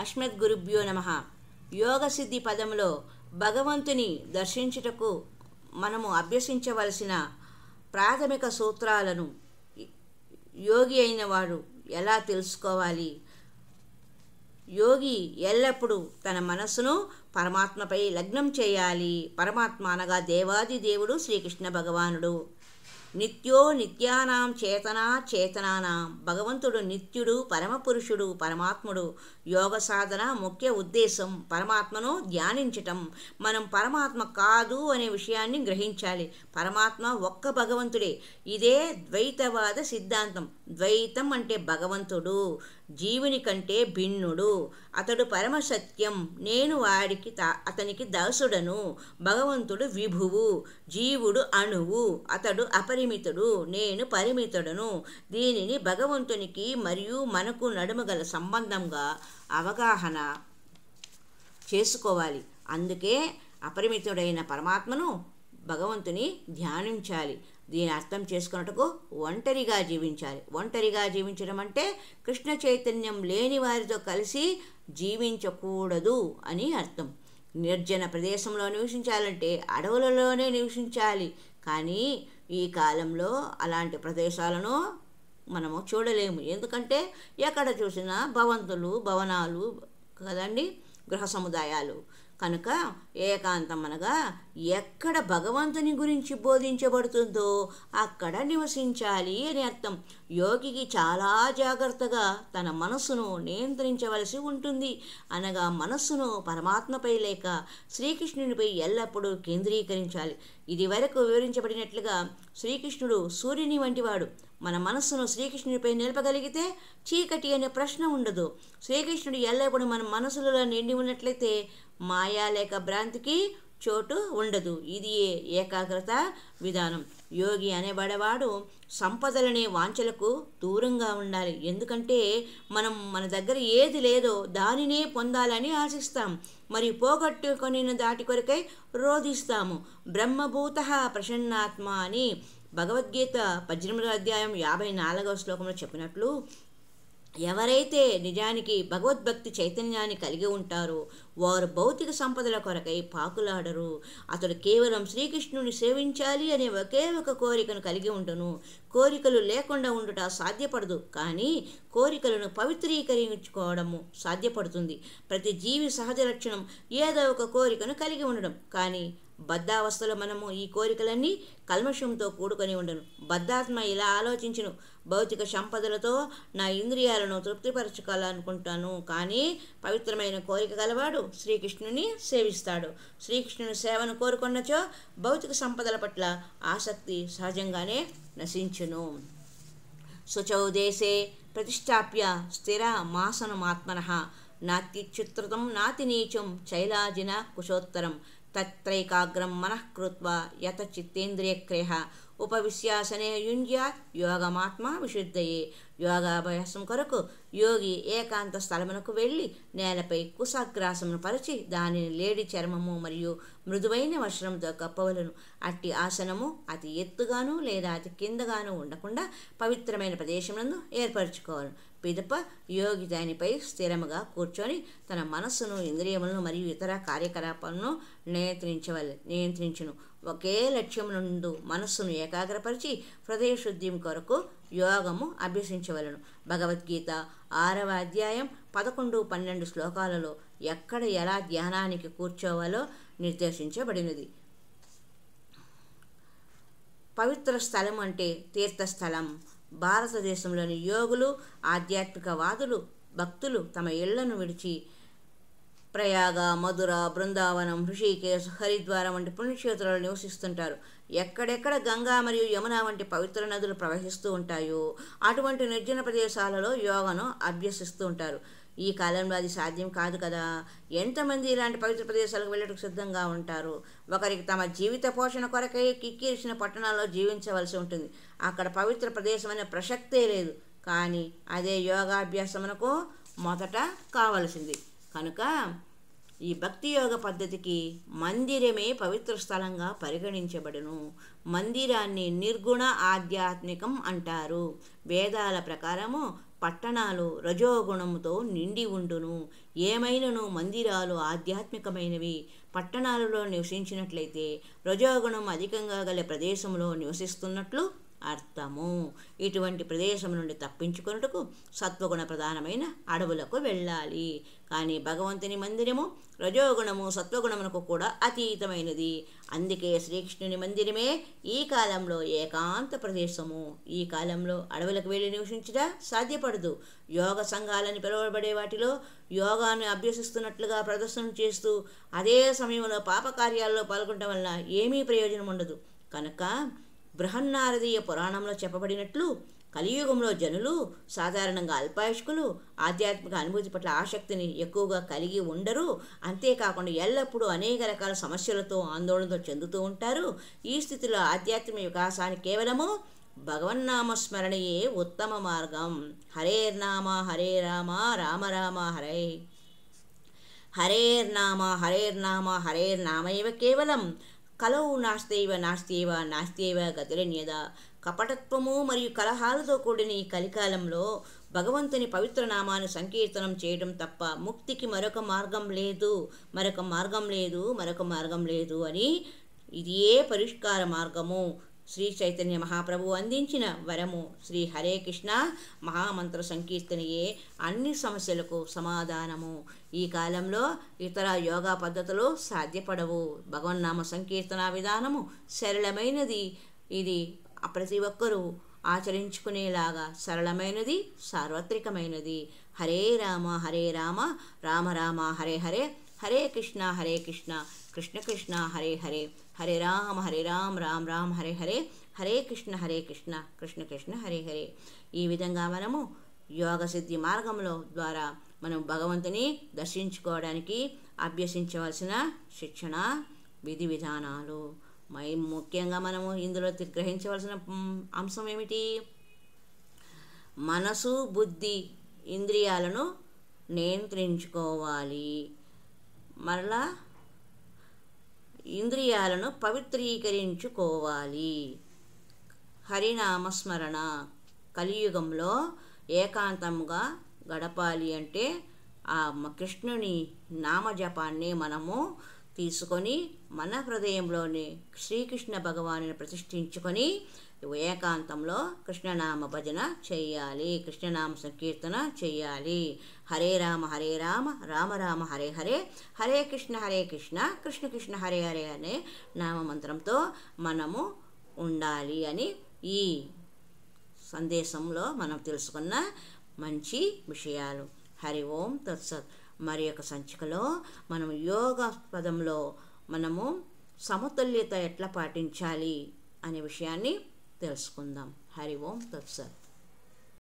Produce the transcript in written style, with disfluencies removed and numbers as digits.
అస్మద్గురుభ్యో నమః. యోగసిద్ధి పదంలో భగవంతుని దర్శించుటకు మనము అభ్యసించవలసిన ప్రాథమిక సూత్రాలను యోగి అయిన వాడు ఎలా తెలుసుకోవాలి? యోగి ఎల్లప్పుడూ తన మనస్సును పరమాత్మపై లగ్నం చేయాలి. పరమాత్మ అనగా దేవాది దేవుడు శ్రీకృష్ణ భగవానుడు. నిత్యో నిత్యానాం చేతనా చేతనానాం. భగవంతుడు నిత్యుడు, పరమపురుషుడు, పరమాత్ముడు. యోగ సాధన ముఖ్య ఉద్దేశం పరమాత్మను ధ్యానించటం. మనం పరమాత్మ కాదు అనే విషయాన్ని గ్రహించాలి. పరమాత్మ ఒక్క భగవంతుడే. ఇదే ద్వైతవాద సిద్ధాంతం. ద్వైతం అంటే భగవంతుడు జీవుని కంటే భిన్నుడు, అతడు పరమసత్యం, నేను వాడికి అతనికి దాసుడను. భగవంతుడు విభువు, జీవుడు అణువు, అతడు అపరిమితుడు, నేను పరిమితుడను. దీనిని భగవంతునికి మరియు మనకు నడుమ గల సంబంధంగా అవగాహన చేసుకోవాలి. అందుకే అపరిమితుడైన పరమాత్మను భగవంతుని ధ్యానించాలి. దీని అర్థం చేసుకున్నట్టుకు ఒంటరిగా జీవించాలి. ఒంటరిగా జీవించడం అంటే కృష్ణ చైతన్యం లేని వారితో కలిసి జీవించకూడదు అని అర్థం. నిర్జన ప్రదేశంలో నివసించాలంటే అడవులలోనే నివసించాలి. కానీ ఈ కాలంలో అలాంటి ప్రదేశాలను మనము చూడలేము. ఎందుకంటే ఎక్కడ చూసినా భవనాలు కదండి, గృహ సముదాయాలు. కనుక ఏకాంతం అనగా ఎక్కడ భగవంతుని గురించి బోధించబడుతుందో అక్కడ నివసించాలి అని అర్థం. యోగికి చాలా జాగ్రత్తగా తన మనస్సును నియంత్రించవలసి ఉంటుంది. అనగా మనస్సును పరమాత్మపై లేక శ్రీకృష్ణునిపై ఎల్లప్పుడూ కేంద్రీకరించాలి. ఇది వరకు వివరించబడినట్లుగా శ్రీకృష్ణుడు సూర్యుని వంటివాడు. మన మనస్సును శ్రీకృష్ణుడిపై నిలపగలిగితే చీకటి అనే ప్రశ్న ఉండదు. శ్రీకృష్ణుడు ఎల్లప్పుడూ మన మనసులలో నిండి ఉన్నట్లయితే మాయా లేక భ్రాంతికి చోటు ఉండదు. ఇది ఏకాగ్రత విధానం. యోగి అనేబడేవాడు సంపదలనే వాంఛలకు దూరంగా ఉండాలి. ఎందుకంటే మన దగ్గర ఏది లేదో దానినే పొందాలని ఆశిస్తాం, మరి పోగొట్టుకొని దాటి కొరకై రోధిస్తాము. బ్రహ్మభూత ప్రసన్నాత్మ అని భగవద్గీత 18వ అధ్యాయం 54వ శ్లోకంలో చెప్పినట్లు, ఎవరైతే నిజానికి భగవద్భక్తి చైతన్యాన్ని కలిగి ఉంటారో వారు భౌతిక సంపదల కొరకై పాకులాడరు. అతడు కేవలం శ్రీకృష్ణుని సేవించాలి అనే ఒకే ఒక కోరికను కలిగి ఉండును. కోరికలు లేకుండా ఉండుట సాధ్యపడదు, కానీ కోరికలను పవిత్రీకరించుకోవడము సాధ్యపడుతుంది. ప్రతి జీవి సహజ లక్షణం ఏదో ఒక కోరికను కలిగి ఉండడం. కానీ బద్ధావస్థలో మనము ఈ కోరికలన్నీ కల్మషంతో కూడుకొని ఉండను. బద్ధాత్మ ఇలా ఆలోచించును, భౌతిక సంపదలతో నా ఇంద్రియాలను తృప్తిపరచుకోవాలనుకుంటాను. కానీ పవిత్రమైన కోరిక గలవాడు శ్రీకృష్ణుని సేవిస్తాడు. శ్రీకృష్ణుని సేవను కోరుకున్నచో భౌతిక సంపదల పట్ల ఆసక్తి సహజంగానే నశించును. శుచౌ దేశే ప్రతిష్టాప్య స్థిర మాసనమాత్మనః నాత్యుచ్ఛృతం నాతి నీచం చైలాజిన కుశోత్తరం తత్రైకాగ్రం మనఃకృత్వా యత చిత్తేంద్రియక్రియః ఉపవిశ్యాసనే యుంజ్యాత్ యోగమాత్మ విశుద్ధయే. యోగాభ్యాసం కొరకు యోగి ఏకాంత స్థలమునకు వెళ్ళి నేలపై కుశాగ్రాసమును పరిచి దానిని లేడి చర్మము మరియు మృదువైన వస్త్రంతో కప్పవలను. అట్టి ఆసనము అతి ఎత్తుగాను లేదా అతి కిందగాను ఉండకుండా పవిత్రమైన ప్రదేశమునందు ఏర్పరచుకోవాలి. పిదప యోగి దానిపై స్థిరముగా కూర్చొని తన మనస్సును, ఇంద్రియములను మరియు ఇతర కార్యకలాపాలను నియంత్రించును. ఒకే లక్ష్యం నుండి మనస్సును ఏకాగ్రపరిచి హృదయశుద్ధి కొరకు యోగము అభ్యసించవలను. భగవద్గీత 6వ అధ్యాయం 11-12 శ్లోకాలలో ఎక్కడ ఎలా ధ్యానానికి కూర్చోవాలో నిర్దేశించబడినది. పవిత్ర స్థలం అంటే తీర్థస్థలం. భారతదేశంలోని యోగులు, ఆధ్యాత్మికవాదులు, భక్తులు తమ ఇళ్లను విడిచి ప్రయాగ, మధుర, బృందావనం, హృషికేశ్, హరిద్వారం వంటి పుణ్యక్షేత్రాలు నివసిస్తుంటారు. ఎక్కడెక్కడ గంగా మరియు యమున వంటి పవిత్ర నదులు ప్రవహిస్తూ ఉంటాయో అటువంటి నిర్జన ప్రదేశాలలో యోగాను అభ్యసిస్తూ ఉంటారు. ఈ కాలంలో అది సాధ్యం కాదు కదా. ఎంతమంది ఇలాంటి పవిత్ర ప్రదేశాలకు వెళ్ళటకు సిద్ధంగా ఉంటారు? ఒకరికి తమ జీవిత పోషణ కొరకై కిక్కిరిసిన పట్టణాల్లో జీవించవలసి ఉంటుంది. అక్కడ పవిత్ర ప్రదేశం అనే ప్రసక్తే లేదు. కానీ అదే యోగాభ్యాసమునకు మొదట కావలసింది. కనుక ఈ భక్తి యోగ పద్ధతికి మందిరమే పవిత్ర స్థలంగా పరిగణించబడును. మందిరాన్ని నిర్గుణ ఆధ్యాత్మికం అంటారు. వేదాల ప్రకారము పట్టణాలు రజోగుణముతో నిండి ఉండును. ఏమైనను మందిరాలు ఆధ్యాత్మికమైనవి. పట్టణాలలో నివసించినట్లయితే రజోగుణం అధికంగా గల ప్రదేశంలో నివసిస్తున్నట్లు అర్థము. ఇటువంటి ప్రదేశం నుండి తప్పించుకొనుటకు సత్వగుణ ప్రధానమైన అడవులకు వెళ్ళాలి. కానీ భగవంతుని మందిరము రజోగుణము సత్వగుణమునకు కూడా అతీతమైనది. అందుకే శ్రీకృష్ణుని మందిరమే ఈ కాలంలో ఏకాంత ప్రదేశము. ఈ కాలంలో అడవులకు వెళ్ళి నివసించుట సాధ్యపడదు. యోగ సంఘాలని పిలువబడే వాటిలో యోగాను అభ్యసిస్తున్నట్లుగా ప్రదర్శన చేస్తూ అదే సమయంలో పాపకార్యాల్లో పాల్గొనడం వల్ల ఏమీ ప్రయోజనం ఉండదు. కనుక బృహన్నారదీయ పురాణంలో చెప్పబడినట్లు కలియుగంలో జనులు సాధారణంగా అల్పాయుష్కులు, ఆధ్యాత్మిక అనుభూతి పట్ల ఆసక్తిని ఎక్కువగా కలిగి ఉండరు. అంతేకాకుండా ఎల్లప్పుడూ అనేక రకాల సమస్యలతో ఆందోళనతో చెందుతూ ఉంటారు. ఈ స్థితిలో ఆధ్యాత్మిక వికాసానికి కేవలము భగవన్నామస్మరణయే ఉత్తమ మార్గం. హరేర్నామ హరే రామ రామ రామ హరే హరేర్నామ హరేర్నామ హరేర్నామైవ కేవలం కలవు నాస్తైవ నాస్తేవ నాస్తేవ గతిరన్యద. కపటత్వము మరియు కలహాలతో కూడిన ఈ కలికాలంలో భగవంతుని పవిత్ర నామాన్ని సంకీర్తనం చేయడం తప్ప ముక్తికి మరొక మార్గం లేదు, మరొక మార్గం లేదు, మరొక మార్గం లేదు అని ఇదే పరిష్కార మార్గము. శ్రీ చైతన్య మహాప్రభువు అందించిన వరము. శ్రీ హరే కృష్ణ మహామంత్ర సంకీర్తనయే అన్ని సమస్యలకు సమాధానము. ఈ కాలంలో ఇతర యోగా పద్ధతులు సాధ్యపడవు. భగవన్నామ సంకీర్తన విధానము సరళమైనది. ఇది ప్రతి ఒక్కరూ ఆచరించుకునేలాగా సరళమైనది, సార్వత్రికమైనది. హరే రామ రామ రామ హరే హరే, హరే కృష్ణ కృష్ణ కృష్ణ హరే హరే, హరే రామ రామ రామ హరే హరే, హరే కృష్ణ కృష్ణ కృష్ణ హరే హరే. ఈ విధంగా మనము యోగ సిద్ధి మార్గంలో ద్వారా మనం భగవంతుని దర్శించుకోవడానికి అభ్యసించవలసిన శిక్షణ విధి విధానాలు. ముఖ్యంగా మనము ఇందులో గ్రహించవలసిన అంశం ఏమిటి? మనసు బుద్ధి ఇంద్రియాలను నియంత్రించుకోవాలి. మరలా ఇంద్రియాలను పవిత్రీకరించుకోవాలి. హరినామస్మరణ కలియుగంలో ఏకాంతంగా గడపాలి అంటే ఆ కృష్ణుని నామజపాన్ని మనము తీసుకొని మన హృదయంలోని శ్రీకృష్ణ భగవానుని ప్రతిష్ఠించుకొని ఏకాంతంలో కృష్ణనామ భజన చేయాలి, కృష్ణనామ సంకీర్తన చేయాలి. హరే రామ రామ రామ హరే హరే, హరే కృష్ణ కృష్ణ కృష్ణ హరే హరే అనే నామమంత్రంతో మనము ఉండాలి అని ఈ సందేశంలో మనం తెలుసుకున్న మంచి విషయాలు. హరి ఓం తత్సత్. మరి యొక్క సంచికలో మనం యోగ పదంలో మనము సమతుల్యత ఎట్లా పాటించాలి అనే విషయాన్ని తెలుసుకుందాం. హరి ఓం తత్సత్.